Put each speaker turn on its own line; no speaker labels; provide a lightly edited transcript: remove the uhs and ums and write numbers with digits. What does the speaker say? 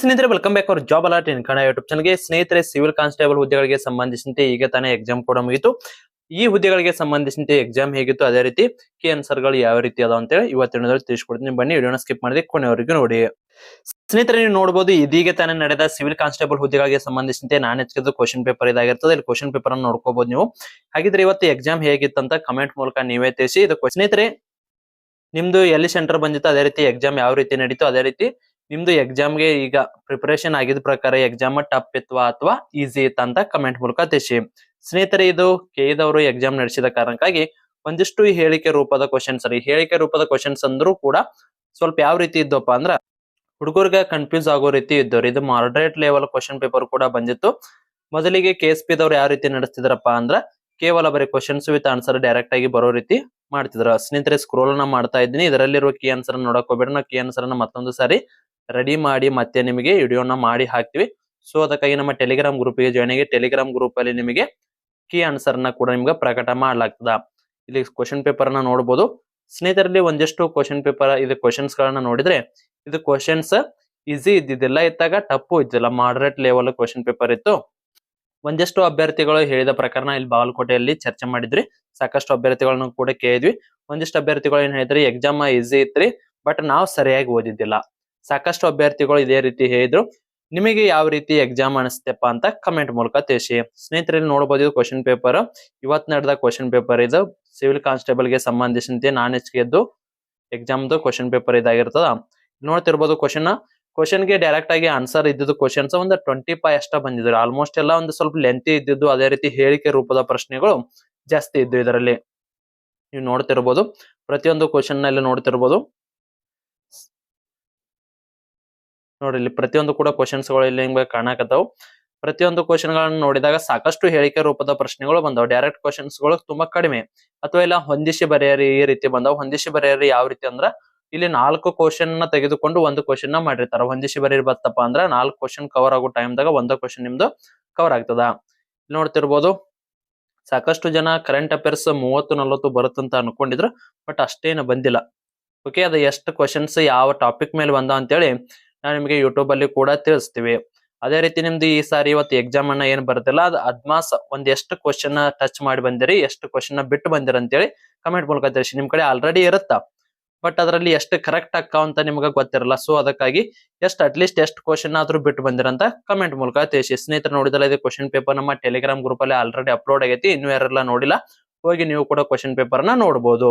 ಸ್ನೇಹಿತರೆ welcome back hour job alert ಇನ್ Kannada YouTube ಚಾನಲ್ಗೆ. ಸ್ನೇಹಿತರೆ ಸಿವಿಲ್ ಕಾನ್ಸ್ಟೇಬಲ್ ಹುದ್ದೆಗಳಿಗೆ ಸಂಬಂಧಿಸಿದಂತೆ ಈಗ ತಾನೇ ಎಕ್ಸಾಮ್ ಕೂಡ ಮುಗಿತು. ಈ ಹುದ್ದೆಗಳಿಗೆ ಸಂಬಂಧಿಸಿದಂತೆ ಎಕ್ಸಾಮ್ ಹೇಗಿತ್ತು, ಅದೇ ರೀತಿ ಕೀ ಆನ್ಸರ್ ಗಳು ಯಾವ ರೀತಿ ಅದಾವ ಅಂತ ಹೇಳಿ ಇವತ್ತಿನ ತಿಳಿಸ್ಕೊಡ್ತೀನಿ. ಬನ್ನಿ ವಿಡಿಯೋನ ಸ್ಕಿಪ್ ಮಾಡದೆ ಕೊನೆವರೆಗೂ ನೋಡಿ. ಸ್ನೇಹಿತರೆ ನೀವು ನೋಡಬಹುದು, ಇದೀಗ ತಾನೇ ನಡೆದ ಸಿವಿಲ್ ಕಾನ್ಸ್ಟೇಬಲ್ ಹುದ್ದೆಗಳಿಗೆ ಸಂಬಂಧಿಸಿದಂತೆ ನಾನು ಹೆಚ್ಚಿದ ಕ್ವಶನ್ ಪೇಪರ್ ಇದಾಗಿರ್ತದೆ. ಇಲ್ಲಿ ಕ್ವಶನ್ ಪೇಪರ್ ಅನ್ನು ನೋಡ್ಕೋಬಹುದು ನೀವು. ಹಾಗಿದ್ರೆ ಇವತ್ತು ಎಕ್ಸಾಮ್ ಹೇಗಿತ್ತು ಅಂತ ಕಮೆಂಟ್ ಮೂಲಕ ನೀವೇ ತಿಳಿಸಿ. ಇದು ಸ್ನೇಹಿತರೆ ನಿಮ್ದು ಎಲ್ಲಿ ಸೆಂಟರ್ ಬಂದಿತ್ತು, ಅದೇ ರೀತಿ ಎಕ್ಸಾಮ್ ಯಾವ ರೀತಿ ನಡೀತು, ಅದೇ ರೀತಿ ನಿಮ್ದು ಎಕ್ಸಾಮ್ಗೆ ಈಗ ಪ್ರಿಪರೇಷನ್ ಆಗಿದ ಪ್ರಕಾರ ಎಕ್ಸಾಮ್ ಟಫ್ ಇತ್ವಾ ಅಥವಾ ಈಸಿ ಇತ್ತ ಅಂತ ಕಮೆಂಟ್ ಮೂಲಕ ತಿಳಿಸಿ. ಸ್ನೇಹಿತರೆ ಇದು ಕೆಇದವರು ಎಕ್ಸಾಮ್ ನಡೆಸಿದ ಕಾರಣಕ್ಕಾಗಿ ಒಂದಿಷ್ಟು ಹೇಳಿಕೆ ರೂಪದ ಕ್ವಶನ್ಸ್ ಹೇಳಿಕೆ ರೂಪದ ಕ್ವಶನ್ಸ್ ಅಂದ್ರೂ ಕೂಡ ಸ್ವಲ್ಪ ಯಾವ ರೀತಿ ಇದ್ದಪ್ಪ ಅಂದ್ರ ಹುಡುಗರಿಗೆ ಕನ್ಫ್ಯೂಸ್ ಆಗೋ ರೀತಿ ಇದ್ದವ್ರು. ಇದು ಮಾಡರೇಟ್ ಲೆವೆಲ್ ಕ್ವಶನ್ ಪೇಪರ್ ಕೂಡ ಬಂದಿತ್ತು. ಮೊದಲಿಗೆ KSP ದವ್ರು ಯಾವ ರೀತಿ ನಡೆಸ್ತಿದ್ರಪ್ಪ ಅಂದ್ರ ಕೇವಲ ಬರೀ ಕ್ವಶನ್ಸ್ ವಿತ್ ಆನ್ಸರ್ ಡೈರೆಕ್ಟ್ ಆಗಿ ಬರೋ ರೀತಿ ಮಾಡ್ತಿದ್ರ. ಸ್ನೇಹಿತರೆ ಸ್ಕ್ರೋಲ್ ನ ಮಾಡ್ತಾ ಇದ್ದೀನಿ, ಇದರಲ್ಲಿರುವ ಕೀ ಆನ್ಸರ್ ನೋಡಕ್ ಹೋಗ್ಬೇಡ. ನಾವು ಕೀ ಆನ್ಸರ್ ಮತ್ತೊಂದು ಸಾರಿ ರೆಡಿ ಮಾಡಿ ಮತ್ತೆ ನಿಮಗೆ ವಿಡಿಯೋನ ಮಾಡಿ ಹಾಕ್ತಿವಿ. ಸೊ ಅದಕ್ಕಾಗಿ ನಮ್ಮ ಟೆಲಿಗ್ರಾಮ್ ಗ್ರೂಪ್ ಗೆ ಜಾಯ್ನ್ ಆಗಿ ಟೆಲಿಗ್ರಾಮ್ ಗ್ರೂಪ್ ಅಲ್ಲಿ ನಿಮಗೆ ಕೀ ಆನ್ಸರ್ ನ ಕೂಡ ನಿಮ್ಗೆ ಪ್ರಕಟ ಮಾಡ್ಲಾಗ್ತದ. ಇಲ್ಲಿ ಕ್ವಶನ್ ಪೇಪರ್ ನ ನೋಡಬಹುದು. ಸ್ನೇಹಿತರಲ್ಲಿ ಒಂದಿಷ್ಟು ಕ್ವಶನ್ ಪೇಪರ್ ಇದು ಕ್ವಶನ್ಸ್ ಗಳನ್ನ ನೋಡಿದ್ರೆ ಇದು ಕ್ವಶನ್ಸ್ ಈಸಿ ಇದ್ದಿದ್ದಿಲ್ಲ, ಇತ್ತಾಗ ಟಫ್ ಇದ್ದಿಲ್ಲ, ಮಾಡರೇಟ್ ಲೆವೆಲ್ ಕ್ವಶನ್ ಪೇಪರ್ ಇತ್ತು. ಒಂದಿಷ್ಟು ಅಭ್ಯರ್ಥಿಗಳು ಹೇಳಿದ ಪ್ರಕಾರ ಇಲ್ಲಿ ಬಾಗಲಕೋಟೆಯಲ್ಲಿ ಚರ್ಚೆ ಮಾಡಿದ್ರಿ. ಸಾಕಷ್ಟು ಅಭ್ಯರ್ಥಿಗಳನ್ನು ಕೂಡ ಕೇಳಿದ್ವಿ. ಒಂದಿಷ್ಟು ಅಭ್ಯರ್ಥಿಗಳು ಏನ್ ಹೇಳಿದ್ರಿ, ಎಕ್ಸಾಮ್ ಈಸಿ ಇತ್ರಿ ಬಟ್ ನಾವು ಸರಿಯಾಗಿ ಓದಿದ್ದಿಲ್ಲ. ಸಾಕಷ್ಟು ಅಭ್ಯರ್ಥಿಗಳು ಇದೇ ರೀತಿ ಹೇಳಿದ್ರು. ನಿಮಗೆ ಯಾವ ರೀತಿ ಎಕ್ಸಾಮ್ ಅನಿಸ್ತಪ್ಪ ಅಂತ ಕಮೆಂಟ್ ಮೂಲಕ ತಿಳಿಸಿ. ಸ್ನೇಹಿತರಲ್ಲಿ ನೋಡಬಹುದು ಕ್ವಶನ್ ಪೇಪರ್ ಇವತ್ತು ನಡೆದ ಕ್ವಶನ್ ಪೇಪರ್ ಇದು ಸಿವಿಲ್ ಕಾನ್ಸ್ಟೇಬಲ್ ಗೆ ಸಂಬಂಧಿಸಿದಂತೆ ನಾನ್ ಎದ್ದು ಎಕ್ಸಾಮ್ದು ಕ್ವಶನ್ ಪೇಪರ್ ಇದಾಗಿರ್ತದ. ನೋಡ್ತಿರ್ಬೋದು ಕ್ವಶನ್ ಗೆ ಡೈರೆಕ್ಟ್ ಆಗಿ ಆನ್ಸರ್ ಇದ್ದಿದ್ದು ಕ್ವಶನ್ಸ್ ಒಂದು 25 ಅಷ್ಟ ಬಂದಿದ್ರು. ಆಲ್ಮೋಸ್ಟ್ ಎಲ್ಲ ಒಂದು ಸ್ವಲ್ಪ ಲೆಂತಿ ಇದ್ದಿದ್ದು, ಅದೇ ರೀತಿ ಹೇಳಿಕೆ ರೂಪದ ಪ್ರಶ್ನೆಗಳು ಜಾಸ್ತಿ ಇದ್ದು. ಇದರಲ್ಲಿ ನೀವು ನೋಡ್ತಿರ್ಬೋದು ಪ್ರತಿಯೊಂದು ಕ್ವಶನ್ ನಲ್ಲಿ ನೋಡ್ತಿರ್ಬೋದು ನೋಡಿ, ಇಲ್ಲಿ ಪ್ರತಿಯೊಂದು ಕೂಡ ಕ್ವಶನ್ಸ್ ಗಳು ಇಲ್ಲಿ ಹಿಂಗೆ ಕಾಣಕತ್ತಾವು. ಪ್ರತಿಯೊಂದು ಕ್ವಶನ್ ಗಳನ್ನ ನೋಡಿದಾಗ ಸಾಕಷ್ಟು ಹೇಳಿಕೆ ರೂಪದ ಪ್ರಶ್ನೆಗಳು ಬಂದವು. ಡೈರೆಕ್ಟ್ ಕ್ವಶನ್ಸ್ ಗಳು ತುಂಬಾ ಕಡಿಮೆ ಅಥವಾ ಇಲ್ಲ ಹೊಂದಿಸಿ ಬರೆಯರಿ ಈ ರೀತಿ ಬಂದವು. ಹೊಂದಿಸಿ ಬರೆಯರಿ ಯಾವ ರೀತಿ ಅಂದ್ರ ಇಲ್ಲಿ 4 ಕ್ವಶನ್ ನ ತೆಗೆದುಕೊಂಡು ಒಂದು ಕ್ವಶನ್ ನ ಮಾಡಿರ್ತಾರ. ಹೊಂದಿಸಿ ಬರೀರಿ ಬತ್ತಪ್ಪ ಅಂದ್ರ 4 ಕ್ವಶನ್ ಕವರ್ ಆಗೋ ಟೈಮ್ದಾಗ ಒಂದು ಕ್ವಶನ್ ನಿಮ್ದು ಕವರ್ ಆಗ್ತದ. ನೋಡ್ತಿರ್ಬೋದು ಸಾಕಷ್ಟು ಜನ ಕರೆಂಟ್ ಅಫೇರ್ಸ್ 30-40 ಬರುತ್ತಂತ ಅನ್ಕೊಂಡಿದ್ರು, ಬಟ್ ಅಷ್ಟೇನು ಬಂದಿಲ್ಲ. ಓಕೆ, ಅದು ಎಷ್ಟು ಕ್ವಶನ್ಸ್ ಯಾವ ಟಾಪಿಕ್ ಮೇಲೆ ಬಂದ ಅಂತೇಳಿ ನಾವು ನಿಮಗೆ ಯೂಟ್ಯೂಬ್ ಅಲ್ಲಿ ಕೂಡ ತಿಳಿಸ್ತೀವಿ. ಅದೇ ರೀತಿ ನಿಮ್ದು ಈ ಸಾರಿ ಇವತ್ತು ಎಕ್ಸಾಮ್ ಅನ್ನ ಏನ್ ಬರುತ್ತಿಲ್ಲ ಅದು ಅಡ್ವಾನ್ಸ್ ಒಂದ್ ಎಷ್ಟು ಕ್ವಶನ್ ಟಚ್ ಮಾಡಿ ಬಂದಿರಿ, ಎಷ್ಟು ಕ್ವಶನ್ ಬಿಟ್ಟು ಬಂದಿರ ಅಂತೇಳಿ ಕಮೆಂಟ್ ಮೂಲಕ ತಿಳಿಸಿ. ನಿಮ್ ಕಡೆ ಆಲ್ರೆಡಿ ಇರುತ್ತಾ, ಬಟ್ ಅದರಲ್ಲಿ ಎಷ್ಟು ಕರೆಕ್ಟ್ ಅಕ್ಕ ಅಂತ ನಿಮ್ಗೆ ಗೊತ್ತಿರಲ್ಲ. ಸೊ ಅದಕ್ಕಾಗಿ ಅಟ್ಲೀಸ್ಟ್ ಎಷ್ಟು ಕ್ವಶನ್ ಆದ್ರೂ ಬಿಟ್ಟು ಬಂದಿರಂತ ಕಮೆಂಟ್ ಮೂಲಕ ತಿಳಿಸಿ. ಸ್ನೇಹಿತರು ನೋಡಿದಲ್ಲ, ಇದು ಕ್ವಶನ್ ಪೇಪರ್ ನಮ್ಮ ಟೆಲಿಗ್ರಾಮ್ ಗ್ರೂಪ್ ಅಲ್ಲಿ ಆಲ್ರೆಡಿ ಅಪ್ಲೋಡ್ ಆಗೈತಿ. ಇನ್ನೂ ಯಾರೆಲ್ಲ ನೋಡಿಲ್ಲ ಹೋಗಿ ನೀವು ಕೂಡ ಕ್ವಶನ್ ಪೇಪರ್ ನ ನೋಡಬಹುದು.